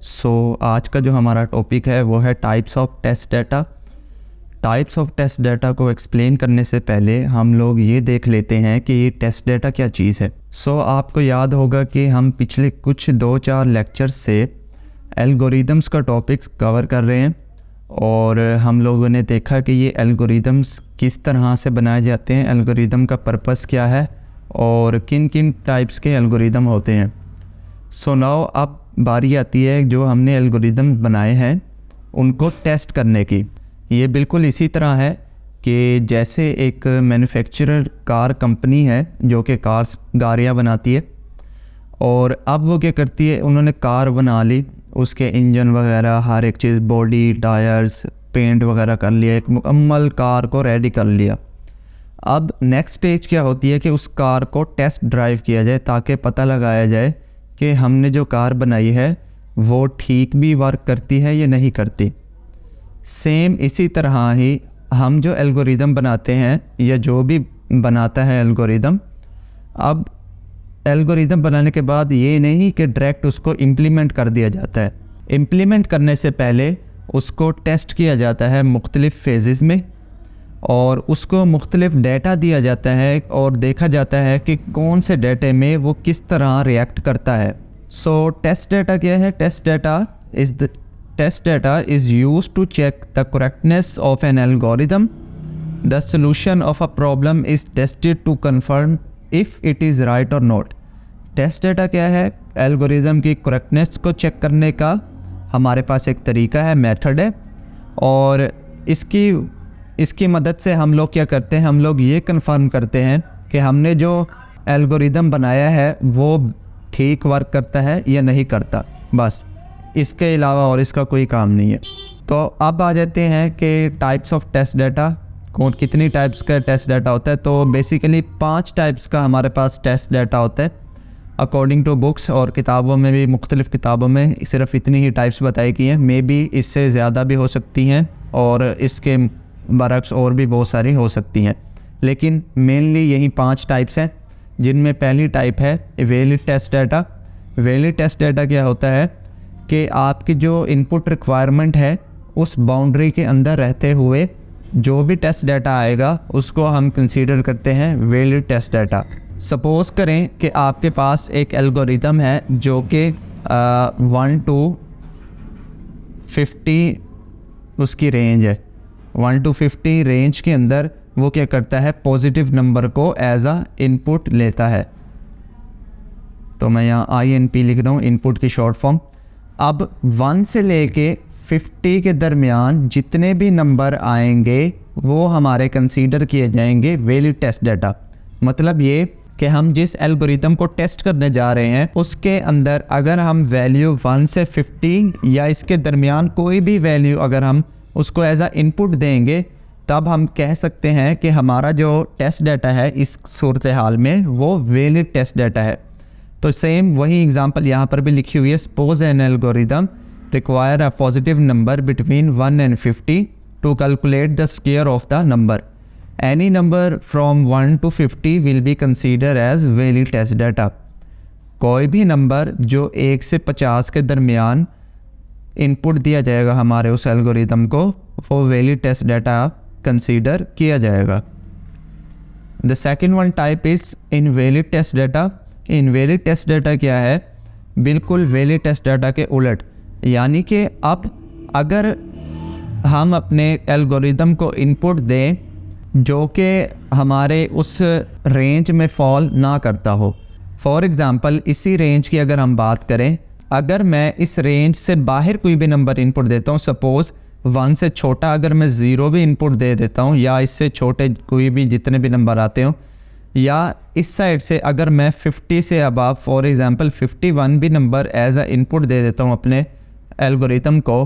आज का जो हमारा टॉपिक है वो है types of test data. Types of test data को एक्सप्लेन करने से पहले हम लोग ये देख लेते हैं कि ये टेस्ट डाटा क्या चीज़ है। आपको याद होगा कि हम पिछले कुछ 2-4 लेक्चर्स से एल्गोरिदम्स का टॉपिक कवर कर रहे हैं और हम लोगों ने देखा कि ये एल्गोरिदम्स किस तरह से बनाए जाते हैं, एल्गोरिदम का पर्पस क्या है और किन किन टाइप्स के एल्गोरिदम होते हैं। नाउ अब बारी आती है जो हमने एल्गोरिदम बनाए हैं उनको टेस्ट करने की। ये बिल्कुल इसी तरह है कि जैसे एक मैन्युफैक्चरर कार कंपनी है जो कि गाड़ियाँ बनाती है और अब वो क्या करती है, उन्होंने कार बना ली, उसके इंजन वगैरह हर एक चीज़, बॉडी, टायर्स, पेंट वगैरह कर लिया, एक मुकम्मल कार को रेडी कर लिया। अब नेक्स्ट स्टेज क्या होती है कि उस कार को टेस्ट ड्राइव किया जाए ताकि पता लगाया जाए कि हमने जो कार बनाई है वो ठीक भी वर्क करती है या नहीं करती। सेम इसी तरह ही हम जो एल्गोरिदम बनाते हैं या जो भी बनाता है एल्गोरिदम, अब एल्गोरिदम बनाने के बाद ये नहीं कि डायरेक्ट उसको इम्प्लीमेंट कर दिया जाता है। इम्प्लीमेंट करने से पहले उसको टेस्ट किया जाता है मुख्तलिफ़ फेजेस में और उसको मुख्तलिफ़ डेटा दिया जाता है और देखा जाता है कि कौन से डेटे में वो किस तरह रिएक्ट करता है। टेस्ट डेटा क्या है? Test data is used to check the correctness of an algorithm. The solution of a problem is tested to confirm if it is right और नॉट। टेस्ट डेटा क्या है? एल्गोरिदम की correctness को check करने का हमारे पास एक तरीका है, मेथड है, और इसकी मदद से हम लोग क्या करते हैं, हम लोग ये कंफर्म करते हैं कि हमने जो एल्गोरिदम बनाया है वो ठीक वर्क करता है या नहीं करता। बस इसके अलावा और इसका कोई काम नहीं है। तो अब आ जाते हैं कि टाइप्स ऑफ टेस्ट डाटा, कितनी टाइप्स का टेस्ट डाटा होता है। तो बेसिकली 5 टाइप्स का हमारे पास टेस्ट डाटा होता है अकॉर्डिंग टू बुक्स, और किताबों में भी, मुख्तलिफ़ किताबों में सिर्फ इतनी ही टाइप्स बताई गई हैं। मे बी इससे ज़्यादा भी हो सकती हैं और इसके बरक्स और भी बहुत सारी हो सकती हैं, लेकिन मेनली यही 5 टाइप्स हैं, जिनमें पहली टाइप है valid test data. Valid test data क्या होता है कि आपकी जो इनपुट रिक्वायरमेंट है उस बाउंड्री के अंदर रहते हुए जो भी टेस्ट डाटा आएगा उसको हम कंसीडर करते हैं वैलिड टेस्ट डाटा। सपोज़ करें कि आपके पास एक एल्गोरिदम है जो कि 1 to 50 उसकी रेंज है। 1 to 50 रेंज के अंदर वो क्या करता है, पॉजिटिव नंबर को एज आ इनपुट लेता है। तो मैं यहाँ INP लिख रहा हूँ, इनपुट की शॉर्ट फॉर्म। अब 1 से लेके 50 के दरमियान जितने भी नंबर आएंगे वो हमारे कंसीडर किए जाएंगे वैलिड टेस्ट डाटा। मतलब ये कि हम जिस एल्गोरिदम को टेस्ट करने जा रहे हैं उसके अंदर अगर हम वैल्यू 1 से 50 या इसके दरमियान कोई भी वैल्यू अगर हम उसको एज आ इनपुट देंगे, तब हम कह सकते हैं कि हमारा जो टेस्ट डाटा है इस सूरत हाल में वो वैलिड टेस्ट डाटा है। तो सेम वही एग्जांपल यहाँ पर भी लिखी हुई है। Suppose an algorithm require a positive number between 1 and 50 to calculate the square of the number. Any number from 1 to 50 will be consider as valid test data. कोई भी नंबर जो 1 से 50 के दरमियान इनपुट दिया जाएगा हमारे उस एल्गोरिदम को, वो वैलिड टेस्ट डाटा कंसीडर किया जाएगा। The second one type is invalid test data. Invalid test data क्या है? बिल्कुल वैलिड टेस्ट डाटा के उलट, यानी कि अब अगर हम अपने एल्गोरिदम को इनपुट दें जो कि हमारे उस रेंज में फॉल ना करता हो। फॉर एग्ज़ाम्पल इसी रेंज की अगर हम बात करें, अगर मैं इस रेंज से बाहर कोई भी नंबर इनपुट देता हूँ, सपोज़ 1 से छोटा अगर मैं 0 भी इनपुट दे देता हूँ, या इससे छोटे कोई भी जितने भी नंबर आते हों, या इस साइड से अगर मैं 50 से अबव, फॉर एग्ज़ाम्पल 51 भी नंबर एज आ इनपुट दे देता हूँ अपने एल्गोरिदम को,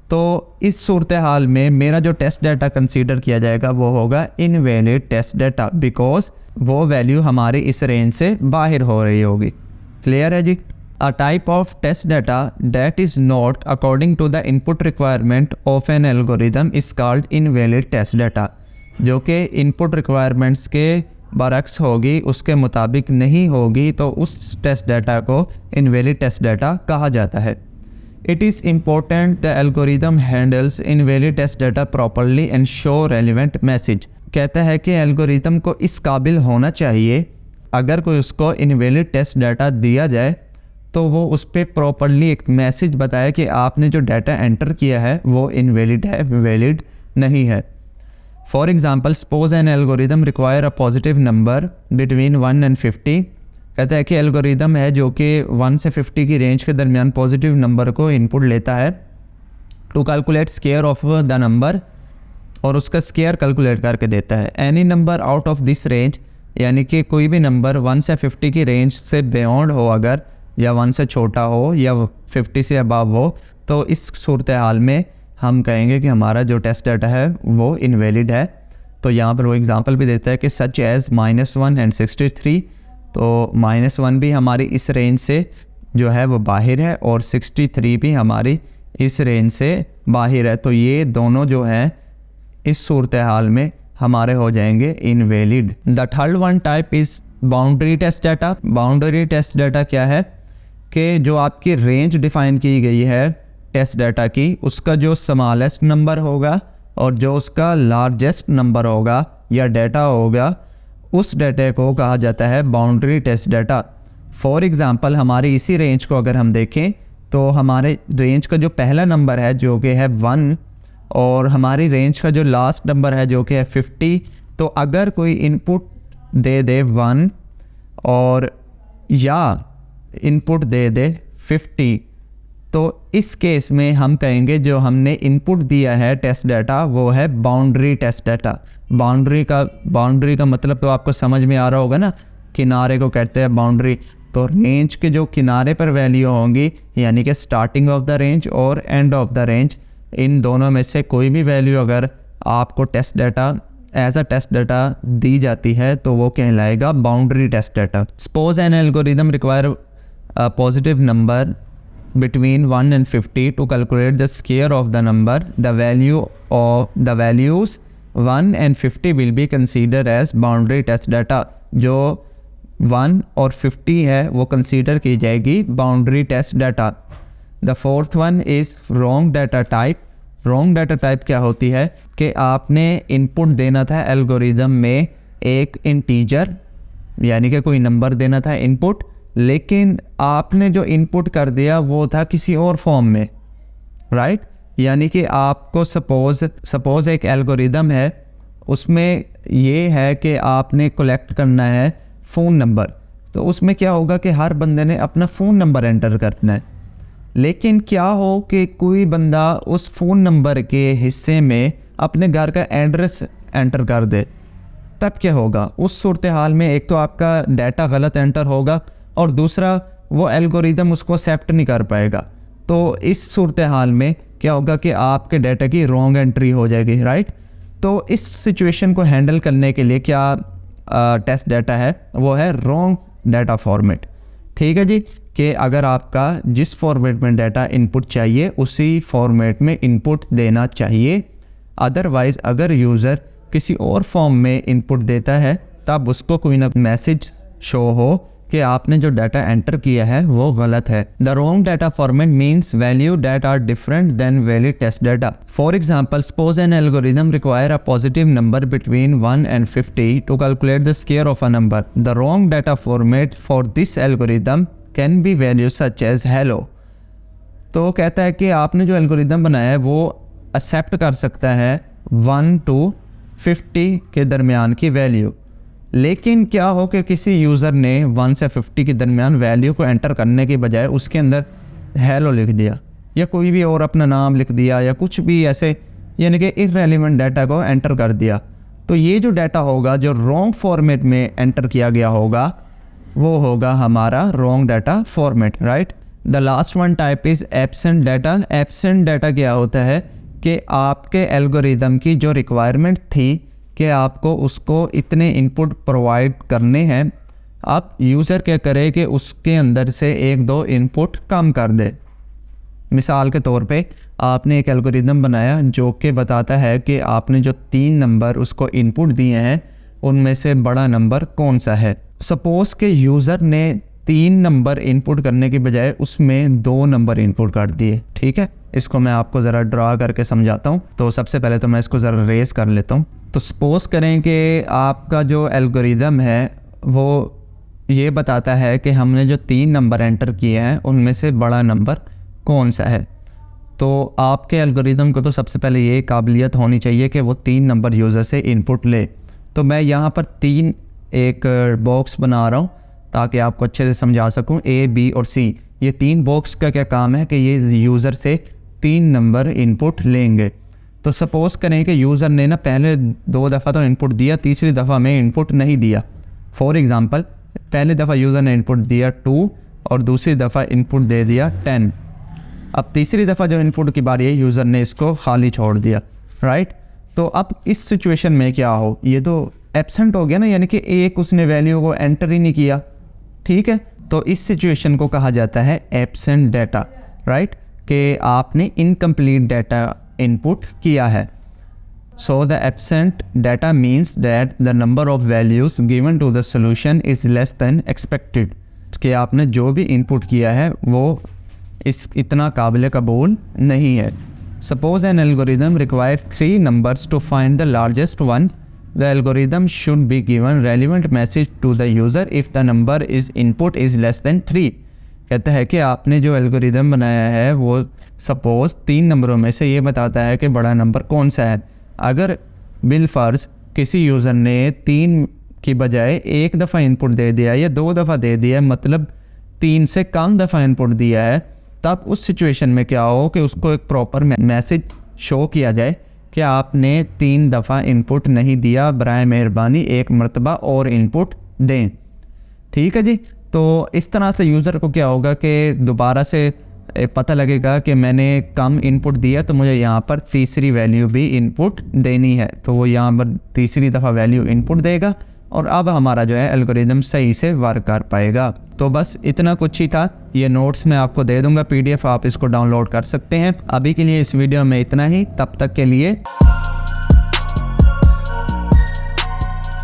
तो इस सूरत हाल में मेरा जो टेस्ट डाटा कंसीडर किया जाएगा वो होगा इनवैलिड टेस्ट डाटा, बिकॉज वो वैल्यू हमारे इस रेंज से बाहर हो रही होगी। क्लियर है जी? A type of test data that is not according to the input requirement of an algorithm is called invalid test data। जो कि इनपुट रिक्वायरमेंट्स के बरक्स होगी, उसके मुताबिक नहीं होगी, तो उस टेस्ट डाटा को इनवैलिड टेस्ट डाटा कहा जाता है। It is important the algorithm handles invalid test data properly and show relevant message. कहता है कि एल्गोरिदम को इस काबिल होना चाहिए, अगर कोई उसको इनवैलिड टेस्ट डाटा दिया जाए तो वो उस पर प्रॉपरली एक मैसेज बताए कि आपने जो डाटा एंटर किया है वो इनवैलिड है, वैलिड नहीं है। For example, suppose an algorithm require a positive number between 1 and 50। कहता है कि एल्गोरिदम है जो कि 1 से 50 की रेंज के दरमियान पॉजिटिव नंबर को इनपुट लेता है to calculate square of the number, और उसका स्केयर कैलकुलेट करके देता है। Any number out of this range, यानी कि कोई भी नंबर 1 से 50 की रेंज से बियॉन्ड हो अगर, या 1 से छोटा हो या 50 से अबव हो, तो इस सूरत हाल में हम कहेंगे कि हमारा जो टेस्ट डाटा है वो इनवैलिड है। तो यहाँ पर वो एग्जांपल भी देता है कि सच एज़ -1 and 63। तो -1 भी हमारी इस रेंज से जो है वो बाहर है और 63 भी हमारी इस रेंज से बाहर है। तो ये दोनों जो हैं इस सूरत हाल में हमारे हो जाएंगे invalid. The third one type is boundary test data. Boundary test data क्या है कि जो आपकी रेंज डिफ़ाइन की गई है टेस्ट डाटा की, उसका जो स्मॉलेस्ट नंबर होगा और जो उसका लार्जेस्ट नंबर होगा या डाटा होगा, उस डाटा को कहा जाता है boundary test data. For example, हमारी इसी रेंज को अगर हम देखें तो हमारे रेंज का जो पहला नंबर है जो कि है 1 और हमारी रेंज का जो लास्ट नंबर है जो कि है 50, तो अगर कोई इनपुट दे दे 1 और या इनपुट दे दे 50, तो इस केस में हम कहेंगे जो हमने इनपुट दिया है टेस्ट डाटा वो है बाउंड्री टेस्ट डाटा। बाउंड्री का मतलब तो आपको समझ में आ रहा होगा ना, किनारे को कहते हैं बाउंड्री। तो रेंज के जो किनारे पर वैल्यू होंगी, यानी कि स्टार्टिंग ऑफ द रेंज और एंड ऑफ द रेंज, इन दोनों में से कोई भी वैल्यू अगर आपको test data as a test data दी जाती है तो वो कहलाएगा boundary test data. Suppose an algorithm require a positive number between 1 and 50 to calculate the square of the number. The values 1 and 50 will be considered as boundary test data। जो 1 और 50 है वो कंसीडर की जाएगी boundary test data. The fourth one is wrong data type. Wrong data type क्या होती है कि आपने इनपुट देना था एल्गोरिदम में एक इंटीजर, यानी कि कोई नंबर देना था इनपुट, लेकिन आपने जो इनपुट कर दिया वो था किसी और फॉर्म में, राइट। यानी कि आपको सपोज एक एल्गोरिदम है, उसमें ये है कि आपने कलेक्ट करना है फ़ोन नंबर। तो उसमें क्या होगा कि हर बंदे ने अपना फ़ोन नंबर एंटर करना है, लेकिन क्या हो कि कोई बंदा उस फ़ोन नंबर के हिस्से में अपने घर का एड्रेस एंटर कर दे, तब क्या होगा? उस सूरत हाल में एक तो आपका डाटा गलत एंटर होगा और दूसरा वो एल्गोरिदम उसको एक्सेप्ट नहीं कर पाएगा। तो इस सूरत हाल में क्या होगा कि आपके डाटा की रॉन्ग एंट्री हो जाएगी, राइट। तो इस सिचुएशन को हैंडल करने के लिए क्या टेस्ट डाटा है वो है रॉन्ग डाटा फॉर्मेट। ठीक है जी, कि अगर आपका जिस फॉर्मेट में डाटा इनपुट चाहिए उसी फॉर्मेट में इनपुट देना चाहिए। अदरवाइज़ अगर यूज़र किसी और फॉर्म में इनपुट देता है तब उसको कोई ना मैसेज शो हो कि आपने जो डाटा एंटर किया है वो गलत है। The wrong data format means value that are different than valid test data. For example, suppose an algorithm require a positive number between 1 and 50 to calculate the square of a number. The wrong data format for this algorithm can be value such as hello. तो कहता है कि आपने जो algorithm बनाया है वो accept कर सकता है 1 to 50 के दरमियान की वैल्यू, लेकिन क्या हो कि किसी यूज़र ने 1 से 50 के दरमियान वैल्यू को एंटर करने के बजाय उसके अंदर हेलो लिख दिया या कोई भी और अपना नाम लिख दिया या कुछ भी ऐसे, यानी कि इररेलेवेंट डाटा को एंटर कर दिया। तो ये जो डाटा होगा जो रॉन्ग फॉर्मेट में एंटर किया गया होगा वो होगा हमारा wrong data format, right. The last one type is absent data. Absent data क्या होता है कि आपके एल्गोरिदम की जो रिक्वायरमेंट थी कि आपको उसको इतने इनपुट प्रोवाइड करने हैं, अब यूज़र क्या करे कि उसके अंदर से 1-2 इनपुट कम कर दे। मिसाल के तौर पे आपने एक एल्गोरिदम बनाया जो कि बताता है कि आपने जो 3 नंबर उसको इनपुट दिए हैं उनमें से बड़ा नंबर कौन सा है। सपोज़ के यूज़र ने 3 नंबर इनपुट करने की बजाय उसमें 2 नंबर इनपुट कर दिए। ठीक है, इसको मैं आपको ज़रा ड्रा करके समझाता हूँ। तो सबसे पहले तो मैं इसको ज़रा रेस कर लेता हूँ। तो सपोज़ करें कि आपका जो एल्गोरिदम है वो ये बताता है कि हमने जो 3 नंबर एंटर किए हैं उनमें से बड़ा नंबर कौन सा है। तो आपके एल्गोरिदम को तो सबसे पहले ये काबिलियत होनी चाहिए कि वो 3 नंबर यूज़र से इनपुट ले। तो मैं यहाँ पर 3 एक बॉक्स बना रहा हूँ ताकि आपको अच्छे से समझा सकूँ। A, B और C, ये 3 बॉक्स का क्या काम है कि ये यूज़र से 3 नंबर इनपुट लेंगे। तो सपोज़ करें कि यूज़र ने ना पहले 2 दफ़ा तो इनपुट दिया, तीसरी दफ़ा में इनपुट नहीं दिया। फॉर एग्ज़ाम्पल, पहली दफ़ा यूज़र ने इनपुट दिया 2 और दूसरी दफ़ा इनपुट दे दिया 10। अब तीसरी दफ़ा जो इनपुट की बारी है यूज़र ने इसको खाली छोड़ दिया, राइट। तो अब इस सिचुएशन में क्या हो, ये तो एब्सेंट हो गया ना, यानी कि एक उसने वैल्यू को एंटर ही नहीं किया। ठीक है, तो इस सिचुएशन को कहा जाता है एब्सेंट डाटा, राइट, कि आपने इनकम्प्लीट डाटा इनपुट किया है। So the absent data means that the number of values given to the solution is less than expected, कि आपने जो भी इनपुट किया है वो इतना काबिल कबूल नहीं है। Suppose an algorithm require 3 numbers to find the largest one, the algorithm should be given relevant message to the user if the number is input is less than 3। कहता है कि आपने जो एल्गोरिदम बनाया है वो सपोज़ 3 नंबरों में से ये बताता है कि बड़ा नंबर कौन सा है। अगर बिलफर्ज किसी यूज़र ने 3 की बजाय 1 दफ़ा इनपुट दे दिया या 2 दफ़ा दे दिया, मतलब 3 से कम दफ़ा इनपुट दिया है, तब उस सिचुएशन में क्या हो कि उसको एक प्रॉपर मैसेज शो किया जाए कि आपने 3 दफ़ा इनपुट नहीं दिया, बराए मेहरबानी 1 मरतबा और इनपुट दें। ठीक है जी। तो इस तरह से यूज़र को क्या होगा कि दोबारा से पता लगेगा कि मैंने कम इनपुट दिया, तो मुझे यहाँ पर तीसरी वैल्यू भी इनपुट देनी है। तो वो यहाँ पर तीसरी दफ़ा वैल्यू इनपुट देगा और अब हमारा जो है एल्गोरिदम सही से वर्क कर पाएगा। तो बस इतना कुछ ही था। ये नोट्स मैं आपको दे दूंगा PDF, आप इसको डाउनलोड कर सकते हैं। अभी के लिए इस वीडियो में इतना ही, तब तक के लिए